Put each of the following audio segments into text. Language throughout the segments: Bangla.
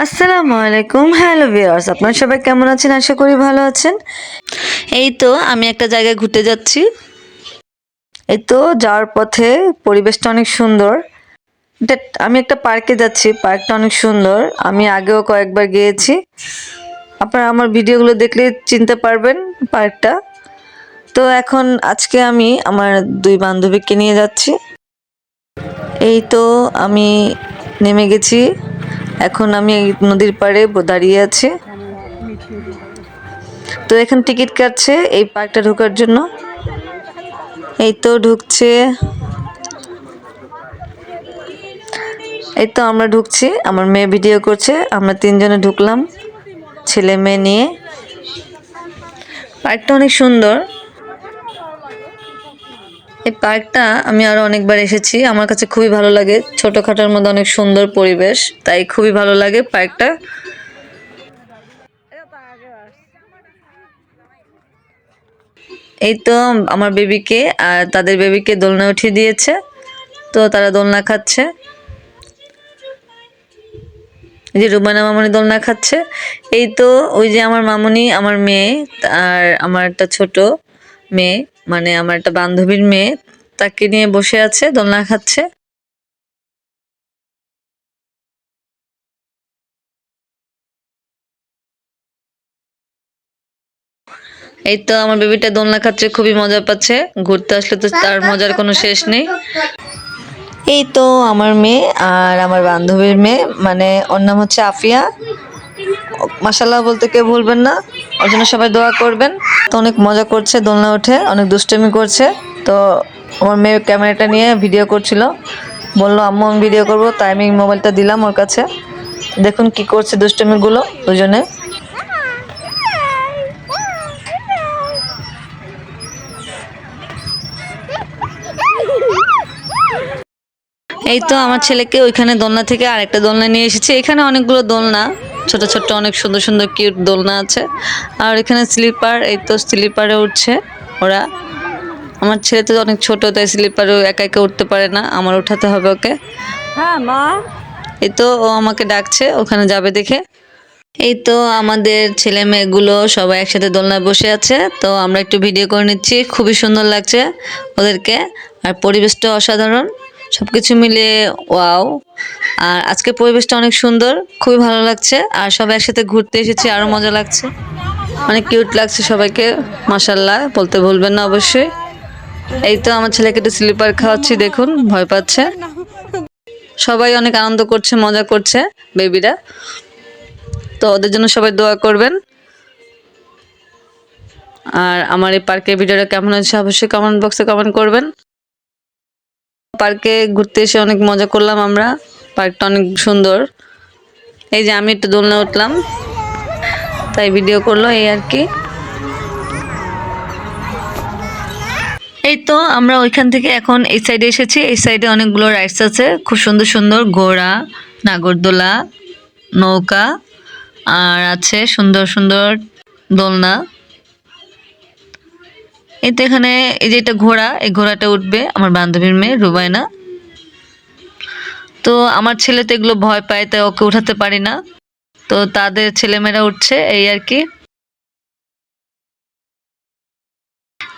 আসসালামু আলাইকুম। হ্যালো ভিউয়ার্স, আপনারা সবাই কেমন আছেন? আশা করি ভালো আছেন। এই তো আমি একটা জায়গায় ঘুরতে যাচ্ছি। এই তো যাওয়ার পথে পরিবেশটা অনেক সুন্দর। এটা আমি একটা পার্কে যাচ্ছি। পার্কটা অনেক সুন্দর। আমি আগেও কয়েকবার গিয়েছি। আপনারা আমার ভিডিওগুলো দেখলে চিনতে পারবেন পার্কটা। তো এখন আজকে আমি আমার দুই বান্ধবীকে নিয়ে যাচ্ছি। এই তো আমি নেমে গেছি। এখন আমি এই নদীর পাড়ে দাঁড়িয়ে আছি। তো এখন টিকিট কাটছে এই পার্কটা ঢোকার জন্য। এই তো ঢুকছে। এই তো আমরা ঢুকছি। আমার মেয়ে ভিডিও করছে। আমরা তিনজনে ঢুকলাম, ছেলে মেয়ে নিয়ে। পার্কটা অনেক সুন্দর। এই পার্কটা আমি আরো অনেকবার এসেছি। আমার কাছে খুবই ভালো লাগে। ছোটখাটোর মধ্যে অনেক সুন্দর পরিবেশ, তাই খুবই ভালো লাগে পার্কটা। এই তো আমার বেবিকে আর তাদের বেবিকে দোলনা উঠিয়ে দিয়েছে। তো তারা দোলনা খাচ্ছে। এই যে রুবানা মামনি দোলনা খাচ্ছে। এই তো ওই যে আমার মামনি, আমার মেয়ে আর আমার একটা ছোট মেয়ে, মানে আমার একটা বান্ধবীর মেয়ে, তাকে নিয়ে বসে আছে, দোলনা খাচ্ছে। এই তো আমার বেবিটা দোলনা খাচ্ছে, খুবই মজা পাচ্ছে। ঘুরতে আসলে তো তার মজার কোনো শেষ নেই। এই তো আমার মেয়ে আর আমার বান্ধবীর মেয়ে, মানে ওর নাম হচ্ছে আফিয়া। মাশাআল্লাহ বলতে কেউ ভুলবেন না, ওর জন্য সবাই দোয়া করবেন। তো অনেক মজা করছে, দোলনা উঠে অনেক দুষ্টুমি করছে। তো আমার মেয়ে ক্যামেরাটা নিয়ে ভিডিও করছিল, বললো আম্মু আমি ভিডিও করবো, তাই আমি মোবাইলটা দিলাম ওর কাছে। দেখুন কি করছে দুষ্টুমিগুলো দুজনে। এই তো আমার ছেলেকে ওইখানে দোলনা থেকে আরেকটা দোলনা নিয়ে এসেছে। এখানে অনেকগুলো দোলনা, ছোট ছোট অনেক সুন্দর সুন্দর কিউট দোলনা আছে। আর এখানে স্লিপার, এই তো স্লিপারে উঠছে ওরা। আমার ছেলে তো অনেক ছোট, তাই স্লিপারে একা একা উঠতে পারে না, আমার উঠাতে হবে ওকে। হ্যাঁ মা। এই তো ও আমাকে ডাকছে, ওখানে যাবে দেখে। এই তো আমাদের ছেলে মেয়েগুলো সবাই একসাথে দোলনায় বসে আছে। তো আমরা একটু ভিডিও করে নিচ্ছি, খুবই সুন্দর লাগছে ওদেরকে। আর পরিবেশটা অসাধারণ, সবকিছু মিলে ওয়াও। আর আজকের পরিবেশটা অনেক সুন্দর, খুবই ভালো লাগছে। আর সবাই একসাথে ঘুরতে এসেছি, আরো মজা লাগছে। অনেক কিউট লাগছে সবাইকে, মাশাআল্লাহ বলতে ভুলবেন না অবশ্যই। এই তো আমার ছেলেকে একটু স্লিপার খাওয়াচ্ছি, দেখুন ভয় পাচ্ছে। সবাই অনেক আনন্দ করছে, মজা করছে বেবিরা। তো ওদের জন্য সবাই দোয়া করবেন। আর আমার এই পার্কের ভিডিওটা কেমন হয়েছে অবশ্যই কমেন্ট বক্সে কমেন্ট করবেন। পার্কে ঘুরতে এসে অনেক মজা করলাম আমরা। পার্কটা অনেক সুন্দর। এই যে আমি একটু দোলনা উঠলাম, তাই ভিডিও করলো, এই আর কি। এই তো আমরা ওইখান থেকে এখন এই সাইডে এসেছি। এই সাইডে অনেকগুলো রাইডস আছে, খুব সুন্দর সুন্দর ঘোড়া, নাগরদোলা, নৌকা, আর আছে সুন্দর সুন্দর দোলনা। এই তো এখানে এই যে এটা ঘোড়া, এই ঘোড়াটা উঠবে আমার বান্ধবীর মেয়ে রুবাইনা। তো আমার ছেলে তো এগুলো ভয় পায়, তাই ওকে উঠাতে পারি না। তো তাদের ছেলেমেয়েরা উঠছে, এই আর কি।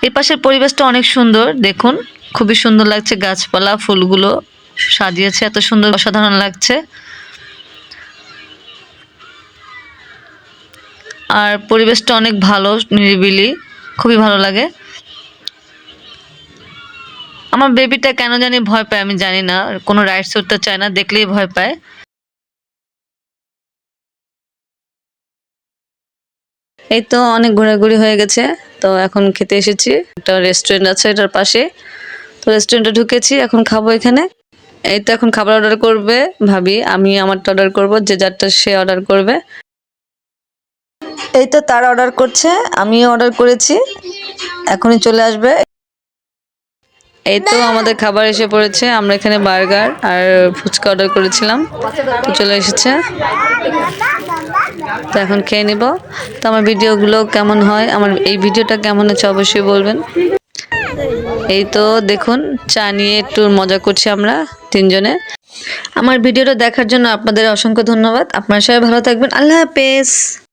এই পাশের পরিবেশটা অনেক সুন্দর, দেখুন খুবই সুন্দর লাগছে। গাছপালা, ফুলগুলো সাজিয়েছে এত সুন্দর, অসাধারণ লাগছে। আর পরিবেশটা অনেক ভালো, নিরিবিলি, খুবই ভালো লাগে। আমার বেবিটা কেন জানি ভয় পায়, আমি জানি না, কোনো রাইডস উঠতে চায় না, দেখলেই ভয় পায়। এই তো অনেক ঘোরাঘুরি হয়ে গেছে। তো এখন খেতে এসেছি, একটা রেস্টুরেন্ট আছে এটার পাশে। তো রেস্টুরেন্টে ঢুকেছি, এখন খাবো এখানে। এই তো এখন খাবার অর্ডার করবে ভাবি, আমি আমারটা অর্ডার করব, যে যারটা সে অর্ডার করবে। এই তো তারা অর্ডার করছে, আমিও অর্ডার করেছি, এখনই চলে আসবে। এই তো আমাদের খাবার এসে পড়েছে। আমরা এখানে বার্গার আর ফুচকা অর্ডার করেছিলাম, তো চলে এসেছে। তো এখন খেয়ে নিব। তো আমার ভিডিওগুলো কেমন হয়, আমার এই ভিডিওটা কেমন হচ্ছে অবশ্যই বলবেন। এই তো দেখুন চা নিয়ে একটু মজা করছি আমরা তিনজনে। আমার ভিডিওটা দেখার জন্য আপনাদের অসংখ্য ধন্যবাদ। আপনারা সবাই ভালো থাকবেন। আল্লাহ হাফেজ।